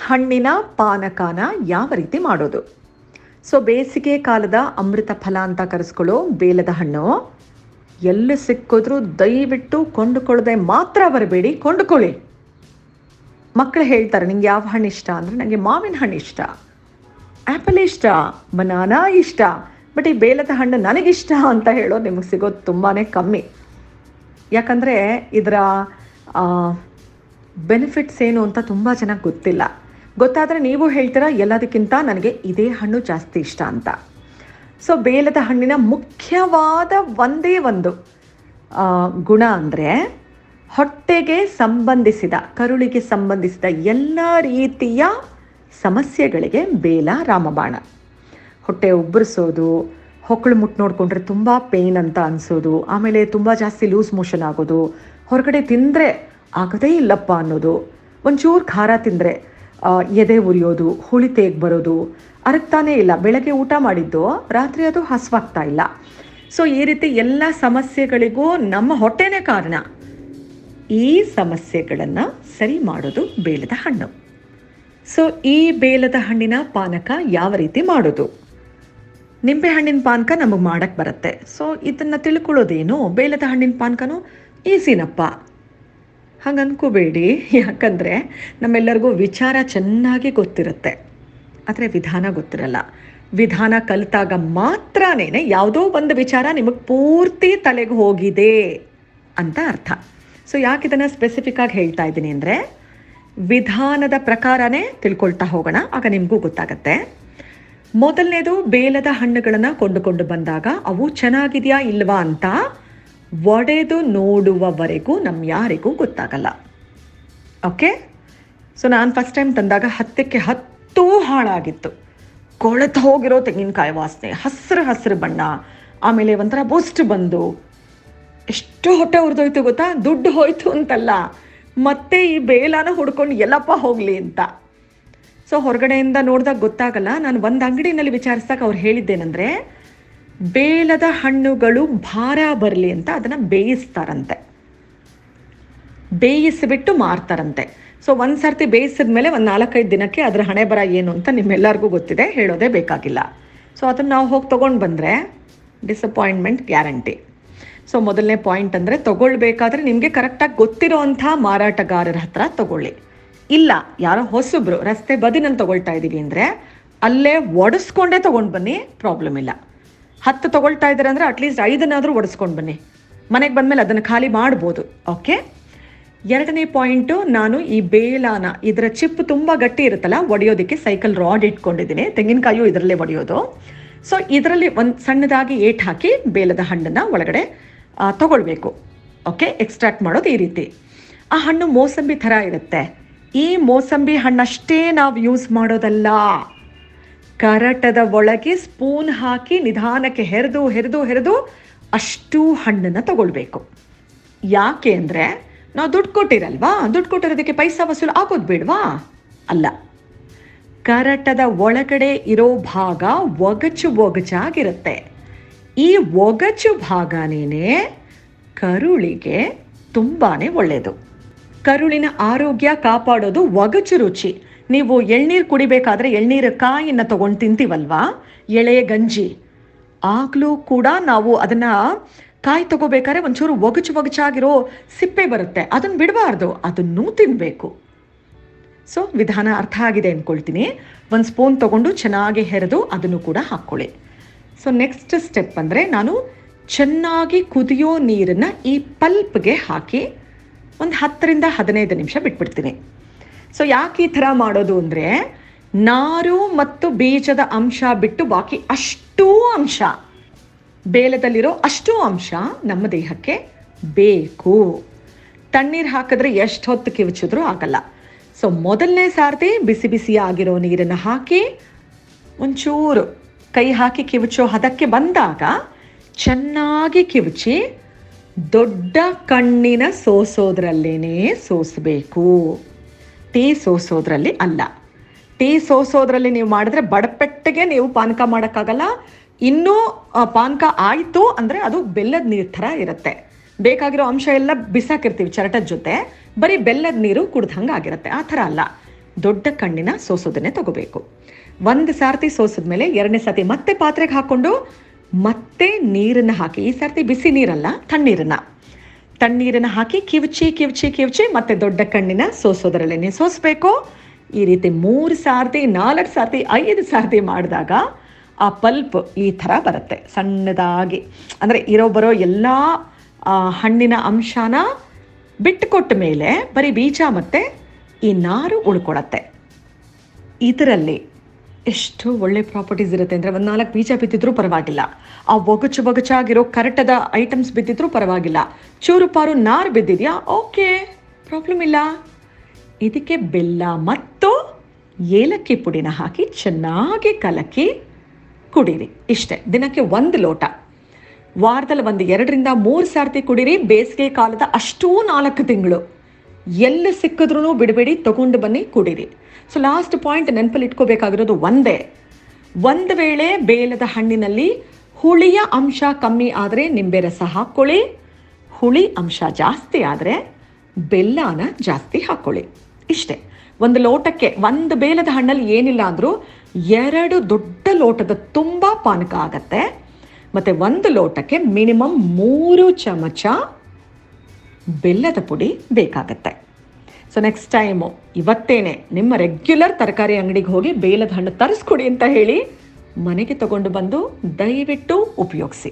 ಹಣ್ಣಿನ ಪಾನಕನ ಯಾವ ರೀತಿ ಮಾಡೋದು? ಸೊ ಬೇಸಿಗೆ ಕಾಲದ ಅಮೃತ ಫಲ ಅಂತ ಕರೆಸ್ಕೊಳ್ಳೋ ಬೇಲದ ಹಣ್ಣು ಎಲ್ಲಿ ಸಿಕ್ಕಿದ್ರೂ ದಯವಿಟ್ಟು ಕೊಂಡುಕೊಳ್ಳದೆ ಮಾತ್ರ ಬರಬೇಡಿ, ಕೊಂಡುಕೊಳ್ಳಿ. ಮಕ್ಕಳು ಹೇಳ್ತಾರೆ, ನಿಂಗೆ ಯಾವ ಹಣ್ಣು ಇಷ್ಟ ಅಂದರೆ ನನಗೆ ಮಾವಿನ ಹಣ್ಣು ಇಷ್ಟ, ಆ್ಯಪಲ್ ಇಷ್ಟ, ಬನಾನಾ ಇಷ್ಟ, ಬಟ್ ಈ ಬೇಲದ ಹಣ್ಣು ನನಗಿಷ್ಟ ಅಂತ ಹೇಳೋದು ನಿಮಗೆ ಸಿಗೋದು ತುಂಬಾ ಕಮ್ಮಿ. ಯಾಕಂದರೆ ಇದರ ಬೆನಿಫಿಟ್ಸ್ ಏನು ಅಂತ ತುಂಬ ಚೆನ್ನಾಗಿ ಗೊತ್ತಿಲ್ಲ. ಗೊತ್ತಾದರೆ ನೀವು ಹೇಳ್ತೀರಾ ಎಲ್ಲದಕ್ಕಿಂತ ನನಗೆ ಇದೇ ಹಣ್ಣು ಜಾಸ್ತಿ ಇಷ್ಟ ಅಂತ. ಸೊ ಬೇಲದ ಹಣ್ಣಿನ ಮುಖ್ಯವಾದ ಒಂದೇ ಒಂದು ಗುಣ ಅಂದರೆ ಹೊಟ್ಟೆಗೆ ಸಂಬಂಧಿಸಿದ, ಕರುಳಿಗೆ ಸಂಬಂಧಿಸಿದ ಎಲ್ಲ ರೀತಿಯ ಸಮಸ್ಯೆಗಳಿಗೆ ಬೇಲ ರಾಮಬಾಣ. ಹೊಟ್ಟೆ ಉಬ್ಬರಿಸೋದು, ಹೊಕ್ಕಳು ಮುಟ್ಟು ನೋಡಿಕೊಂಡ್ರೆ ತುಂಬ ಪೇಯ್ನ್ ಅಂತ ಅನಿಸೋದು, ಆಮೇಲೆ ತುಂಬ ಜಾಸ್ತಿ ಲೂಸ್ ಮೋಷನ್ ಆಗೋದು, ಹೊರಗಡೆ ತಿಂದರೆ ಆಗೋದೇ ಇಲ್ಲಪ್ಪ ಅನ್ನೋದು, ಒಂಚೂರು ಖಾರ ತಿಂದರೆ ಎದೆ ಉರಿಯೋದು, ಹುಳಿ ತೇಗ್ ಬರೋದು, ಅರಗ್ತಾನೇ ಇಲ್ಲ, ಬೆಳಗ್ಗೆ ಊಟ ಮಾಡಿದ್ದು ರಾತ್ರಿ ಅದು ಹಸ್ವಾಗ್ತಾ ಇಲ್ಲ. ಸೊ ಈ ರೀತಿ ಎಲ್ಲ ಸಮಸ್ಯೆಗಳಿಗೂ ನಮ್ಮ ಹೊಟ್ಟೆನೇ ಕಾರಣ. ಈ ಸಮಸ್ಯೆಗಳನ್ನು ಸರಿ ಮಾಡೋದು ಬೇಲದ ಹಣ್ಣು. ಸೊ ಈ ಬೇಲದ ಹಣ್ಣಿನ ಪಾನಕ ಯಾವ ರೀತಿ ಮಾಡೋದು? ನಿಂಬೆ ಹಣ್ಣಿನ ಪಾನಕ ನಮಗೆ ಮಾಡೋಕ್ಕೆ ಬರುತ್ತೆ. ಸೊ ಇದನ್ನು ತಿಳ್ಕೊಳ್ಳೋದೇನು, ಬೇಲದ ಹಣ್ಣಿನ ಪಾನಕನೂ ಈಸಿನಪ್ಪ ಹಾಗೆ ಅನ್ಕೋಬೇಡಿ. ಯಾಕಂದರೆ ನಮ್ಮೆಲ್ಲರಿಗೂ ವಿಚಾರ ಚೆನ್ನಾಗಿ ಗೊತ್ತಿರುತ್ತೆ, ಆದರೆ ವಿಧಾನ ಗೊತ್ತಿರಲ್ಲ. ವಿಧಾನ ಕಲಿತಾಗ ಮಾತ್ರನೇ ಯಾವುದೋ ಒಂದು ವಿಚಾರ ನಿಮಗೆ ಪೂರ್ತಿ ತಲೆಗೆ ಹೋಗಿದೆ ಅಂತ ಅರ್ಥ. ಸೊ ಯಾಕೆ ಇದನ್ನು ಸ್ಪೆಸಿಫಿಕ್ ಆಗಿ ಹೇಳ್ತಾ ಇದ್ದೀನಿ ಅಂದರೆ, ವಿಧಾನದ ಪ್ರಕಾರನೇ ತಿಳ್ಕೊಳ್ತಾ ಹೋಗೋಣ, ಆಗ ನಿಮಗೂ ಗೊತ್ತಾಗತ್ತೆ. ಮೊದಲನೇದು, ಬೇಲದ ಹಣ್ಣುಗಳನ್ನು ಕೊಂಡುಕೊಂಡು ಬಂದಾಗ ಅವು ಚೆನ್ನಾಗಿದೆಯಾ ಇಲ್ವಾ ಅಂತ ಒಡೆದು ನೋಡುವವರೆಗೂ ನಮ್ಮ ಯಾರಿಗೂ ಗೊತ್ತಾಗಲ್ಲ. ಓಕೆ. ಸೊ ನಾನು ಫಸ್ಟ್ ಟೈಮ್ ತಂದಾಗ 10ಕ್ಕೆ 10 ಹಾಳಾಗಿತ್ತು. ಕೊಳೆತು ಹೋಗಿರೋ ತೆಂಗಿನಕಾಯಿ ವಾಸನೆ, ಹಸಿರು ಬಣ್ಣ, ಆಮೇಲೆ ಒಂಥರ ಬೂಸ್ಟ್ ಬಂದು ಎಷ್ಟು ಹೊಟ್ಟೆ ಉರಿದೋಯ್ತು ಗೊತ್ತಾ. ದುಡ್ಡು ಹೋಯ್ತು ಅಂತಲ್ಲ, ಮತ್ತೆ ಈ ಬೇಲಾನ ಹುಡ್ಕೊಂಡು ಎಲ್ಲಪ್ಪ ಹೋಗಲಿ ಅಂತ. ಸೊ ಹೊರಗಡೆಯಿಂದ ನೋಡಿದಾಗ ಗೊತ್ತಾಗಲ್ಲ. ನಾನು ಒಂದು ಅಂಗಡಿನಲ್ಲಿ ವಿಚಾರಿಸಿದಾಗ ಅವ್ರು ಹೇಳಿದ್ದೇನೆಂದರೆ, ಬೇಲದ ಹಣ್ಣುಗಳು ಭಾರ ಬರಲಿ ಅಂತ ಅದನ್ನು ಬೇಯಿಸ್ತಾರಂತೆ, ಬೇಯಿಸಿಬಿಟ್ಟು ಮಾರ್ತಾರಂತೆ. ಸೊ ಒಂದು ಸರ್ತಿ ಬೇಯಿಸಿದ್ಮೇಲೆ ಒಂದು 4-5 ದಿನಕ್ಕೆ ಅದರ ಹಣೆ ಬರ ಏನು ಅಂತ ನಿಮ್ಮೆಲ್ಲರಿಗೂ ಗೊತ್ತಿದೆ, ಹೇಳೋದೇ ಬೇಕಾಗಿಲ್ಲ. ಸೊ ಅದನ್ನು ನಾವು ಹೋಗಿ ತೊಗೊಂಡು ಬಂದರೆ ಡಿಸಪಾಯಿಂಟ್ಮೆಂಟ್ ಗ್ಯಾರಂಟಿ. ಸೊ ಮೊದಲನೇ ಪಾಯಿಂಟ್ ಅಂದರೆ, ತೊಗೊಳ್ಬೇಕಾದ್ರೆ ನಿಮಗೆ ಕರೆಕ್ಟಾಗಿ ಗೊತ್ತಿರೋ ಅಂಥ ಮಾರಾಟಗಾರರ ಹತ್ರ ತೊಗೊಳ್ಳಿ. ಇಲ್ಲ ಯಾರೋ ಹೊಸಬ್ರು ರಸ್ತೆ ಬದಿನಲ್ಲಿ ತೊಗೊಳ್ತಾ ಇದ್ದೀವಿ ಅಂದರೆ ಅಲ್ಲೇ ಒಡಿಸ್ಕೊಂಡೇ ತೊಗೊಂಡು ಬನ್ನಿ, ಪ್ರಾಬ್ಲಮ್ ಇಲ್ಲ. 10 ತೊಗೊಳ್ತಾ ಇದ್ದಾರೆ ಅಂದರೆ ಅಟ್ಲೀಸ್ಟ್ 5ನಾದರೂ ಒಡಿಸ್ಕೊಂಡು ಬನ್ನಿ, ಮನೆಗೆ ಬಂದಮೇಲೆ ಅದನ್ನು ಖಾಲಿ ಮಾಡ್ಬೋದು. ಓಕೆ. ಎರಡನೇ ಪಾಯಿಂಟು, ನಾನು ಈ ಬೇಲಾನ ಇದರ ಚಿಪ್ಪು ತುಂಬ ಗಟ್ಟಿ ಇರುತ್ತಲ್ಲ, ಒಡೆಯೋದಕ್ಕೆ ಸೈಕಲ್ ರಾಡ್ ಇಟ್ಕೊಂಡಿದ್ದೀನಿ. ತೆಂಗಿನಕಾಯು ಇದರಲ್ಲೇ ಒಡೆಯೋದು. ಸೊ ಇದರಲ್ಲಿ ಒಂದು ಸಣ್ಣದಾಗಿ ಏಟ್ ಹಾಕಿ ಬೇಲದ ಹಣ್ಣನ್ನು ಒಳಗಡೆ ತಗೊಳ್ಬೇಕು. ಓಕೆ. ಎಕ್ಸ್ಟ್ರಾಕ್ಟ್ ಮಾಡೋದು ಈ ರೀತಿ. ಆ ಹಣ್ಣು ಮೋಸಂಬಿ ಥರ ಇರುತ್ತೆ. ಈ ಮೋಸಂಬಿ ಹಣ್ಣಷ್ಟೇ ನಾವು ಯೂಸ್ ಮಾಡೋದಲ್ಲ, ಕರಟದ ಒಳಗೆ ಸ್ಪೂನ್ ಹಾಕಿ ನಿಧಾನಕ್ಕೆ ಹೆರೆದು ಅಷ್ಟು ಹಣ್ಣನ್ನು ತಗೊಳ್ಬೇಕು. ಯಾಕೆ ಅಂದರೆ ನಾವು ದುಡ್ಡು ಕೊಟ್ಟಿರಲ್ವಾ, ದುಡ್ಡು ಕೊಟ್ಟಿರೋದಕ್ಕೆ ಪೈಸಾ ವಸೂಲು ಆಗೋದು ಬೇಡವಾ? ಅಲ್ಲ, ಕರಟದ ಒಳಗಡೆ ಇರೋ ಭಾಗ ಒಗಚಾಗಿರುತ್ತೆ. ಈ ಒಗಚು ಭಾಗನೇ ಕರುಳಿಗೆ ತುಂಬಾ ಒಳ್ಳೆಯದು. ಕರುಳಿನ ಆರೋಗ್ಯ ಕಾಪಾಡೋದು ಒಗಚು ರುಚಿ. ನೀವು ಎಳ್ನೀರು ಕುಡಿಬೇಕಾದ್ರೆ ಎಳ್ನೀರು ಕಾಯಿನ ತೊಗೊಂಡು ತಿಂತೀವಲ್ವಾ, ಎಳೆ ಗಂಜಿ, ಆಗಲೂ ಕೂಡ ನಾವು ಅದನ್ನು ಕಾಯಿ ತಗೋಬೇಕಾದ್ರೆ ಒಂಚೂರು ಒಗಚಾಗಿರೋ ಸಿಪ್ಪೆ ಬರುತ್ತೆ, ಅದನ್ನು ಬಿಡಬಾರ್ದು, ಅದನ್ನೂ ತಿನ್ನಬೇಕು. ಸೊ ವಿಧಾನ ಅರ್ಥ ಆಗಿದೆ ಅಂದ್ಕೊಳ್ತೀನಿ. ಒಂದು ಸ್ಪೂನ್ ತೊಗೊಂಡು ಚೆನ್ನಾಗಿ ಹೆರೆದು ಅದನ್ನು ಕೂಡ ಹಾಕ್ಕೊಳ್ಳಿ. ಸೊ ನೆಕ್ಸ್ಟ್ ಸ್ಟೆಪ್ ಅಂದರೆ, ನಾನು ಚೆನ್ನಾಗಿ ಕುದಿಯೋ ನೀರನ್ನು ಈ ಪಲ್ಪ್ಗೆ ಹಾಕಿ ಒಂದು 10-15 ನಿಮಿಷ ಬಿಟ್ಬಿಡ್ತೀನಿ. ಸೊ ಯಾಕೆ ಈ ಥರ ಮಾಡೋದು ಅಂದರೆ, ನಾರು ಮತ್ತು ಬೀಜದ ಅಂಶ ಬಿಟ್ಟು ಬಾಕಿ ಅಷ್ಟೂ ಅಂಶ, ಬೇಲದಲ್ಲಿರೋ ಅಷ್ಟೂ ಅಂಶ ನಮ್ಮ ದೇಹಕ್ಕೆ ಬೇಕು. ತಣ್ಣೀರು ಹಾಕಿದ್ರೆ ಎಷ್ಟು ಹೊತ್ತು ಕಿವುಚಿದ್ರೂ ಆಗಲ್ಲ. ಸೊ ಮೊದಲನೇ ಸಾರ್ತಿ ಬಿಸಿ ಆಗಿರೋ ನೀರನ್ನು ಹಾಕಿ ಒಂಚೂರು ಕೈ ಹಾಕಿ ಕಿವುಚೋ ಹದಕ್ಕೆ ಬಂದಾಗ ಚೆನ್ನಾಗಿ ಕಿವುಚಿ ದೊಡ್ಡ ಕಣ್ಣಿನ ಸೋಸೋದ್ರಲ್ಲೇನೆ ಸೋಸಬೇಕು, ಟೀ ಸೋಸೋದ್ರಲ್ಲಿ ಅಲ್ಲ. ಟೀ ಸೋಸೋದ್ರಲ್ಲಿ ನೀವು ಮಾಡಿದ್ರೆ ಬಡಪೆಟ್ಟಿಗೆ ನೀವು ಪಾನಕ ಮಾಡೋಕ್ಕಾಗಲ್ಲ. ಇನ್ನೂ ಪಾನಕ ಆಯಿತು ಅಂದರೆ ಅದು ಬೆಲ್ಲದ ನೀರು ಥರ ಇರುತ್ತೆ. ಬೇಕಾಗಿರೋ ಅಂಶ ಎಲ್ಲ ಬಿಸಾಕಿರ್ತೀವಿ ಚರಟದ ಜೊತೆ, ಬರೀ ಬೆಲ್ಲದ ನೀರು ಕುಡ್ದಂಗೆ ಆಗಿರುತ್ತೆ. ಆ ಥರ ಅಲ್ಲ. ದೊಡ್ಡ ಕಣ್ಣಿನ ಸೋಸೋದನ್ನೇ ತಗೋಬೇಕು. ಒಂದು ಸಾರ್ತಿ ಸೋಸಿದ್ಮೇಲೆ ಎರಡನೇ ಸರ್ತಿ ಮತ್ತೆ ಪಾತ್ರೆಗೆ ಹಾಕ್ಕೊಂಡು ಮತ್ತೆ ನೀರನ್ನು ಹಾಕಿ, ಈ ಸರ್ತಿ ಬಿಸಿ ನೀರಲ್ಲ, ತಣ್ಣೀರನ್ನು ಹಾಕಿ ಕಿವುಚಿ ಮತ್ತೆ ದೊಡ್ಡ ಕಣ್ಣಿನ ಸೋಸೋದರಲ್ಲೇ ಸೋಸಬೇಕು. ಈ ರೀತಿ 3 ಸಾರ್ತಿ 4 ಸಾರ್ತಿ 5 ಸಾರ್ತಿ ಮಾಡಿದಾಗ ಆ ಪಲ್ಪ್ ಈ ಥರ ಬರುತ್ತೆ ಸಣ್ಣದಾಗಿ. ಅಂದರೆ ಬರೋ ಎಲ್ಲ ಹಣ್ಣಿನ ಅಂಶನ ಬಿಟ್ಟುಕೊಟ್ಟ ಮೇಲೆ ಬರೀ ಬೀಜ ಮತ್ತು ಈ ನಾರು ಉಳ್ಕೊಳತ್ತೆ. ಇದರಲ್ಲಿ ಎಷ್ಟು ಒಳ್ಳೆ ಪ್ರಾಪರ್ಟೀಸ್ ಇರುತ್ತೆ ಅಂದರೆ, ಒಂದು 4 ಬೀಜ ಬಿದ್ದಿದ್ರೂ ಪರವಾಗಿಲ್ಲ, ಆ ಒಗಚಾಗಿರೋ ಕರಟದ ಐಟಮ್ಸ್ ಬಿದ್ದಿದ್ರೂ ಪರವಾಗಿಲ್ಲ, ಚೂರು ಪಾರು ನಾರು ಬಿದ್ದಿದೆಯಾ, ಓಕೆ, ಪ್ರಾಬ್ಲಮ್ ಇಲ್ಲ. ಇದಕ್ಕೆ ಬೆಲ್ಲ ಮತ್ತು ಏಲಕ್ಕಿ ಪುಡಿನ ಹಾಕಿ ಚೆನ್ನಾಗಿ ಕಲಕಿ ಕುಡೀರಿ. ಇಷ್ಟೇ. ದಿನಕ್ಕೆ 1 ಲೋಟ, ವಾರದಲ್ಲಿ 2 ರಿಂದ 3 ಸಾರ್ತಿ ಕುಡೀರಿ. ಬೇಸಿಗೆ ಕಾಲದ ಅಷ್ಟೂ 4 ತಿಂಗಳು ಎಲ್ಲಿ ಸಿಕ್ಕಿದ್ರೂ ಬಿಡಬೇಡಿ, ತಗೊಂಡು ಬನ್ನಿ ಕುಡೀರಿ. ಸೊ ಲಾಸ್ಟ್ ಪಾಯಿಂಟ್ ನೆನಪಲ್ಲಿ ಇಟ್ಕೋಬೇಕಾಗಿರೋದು ಒಂದೇ, ಒಂದು ವೇಳೆ ಬೇಲದ ಹಣ್ಣಿನಲ್ಲಿ ಹುಳಿಯ ಅಂಶ ಕಮ್ಮಿ ಆದರೆ ನಿಂಬೆ ರಸ ಹಾಕ್ಕೊಳ್ಳಿ, ಹುಳಿ ಅಂಶ ಜಾಸ್ತಿ ಆದರೆ ಬೆಲ್ಲನ ಜಾಸ್ತಿ ಹಾಕ್ಕೊಳ್ಳಿ. ಇಷ್ಟೇ. 1 ಲೋಟಕ್ಕೆ, 1 ಬೇಲದ ಹಣ್ಣಲ್ಲಿ ಏನಿಲ್ಲ ಅಂದರೂ 2 ದೊಡ್ಡ ಲೋಟದ ತುಂಬ ಪಾನಕ ಆಗತ್ತೆ. ಮತ್ತು 1 ಲೋಟಕ್ಕೆ ಮಿನಿಮಮ್ 3 ಚಮಚ ಬೆಲ್ಲದ ಪುಡಿ ಬೇಕಾಗತ್ತೆ. ಸೊ ನೆಕ್ಸ್ಟ್ ಟೈಮು ಇವತ್ತೇನೆ ನಿಮ್ಮ ರೆಗ್ಯುಲರ್ ತರಕಾರಿ ಅಂಗಡಿಗೆ ಹೋಗಿ ಬೇಲದ ಹಣ್ಣು ತರಿಸ್ಕೊಡಿ ಅಂತ ಹೇಳಿ ಮನೆಗೆ ತಗೊಂಡು ಬಂದು ದಯವಿಟ್ಟು ಉಪಯೋಗಿಸಿ.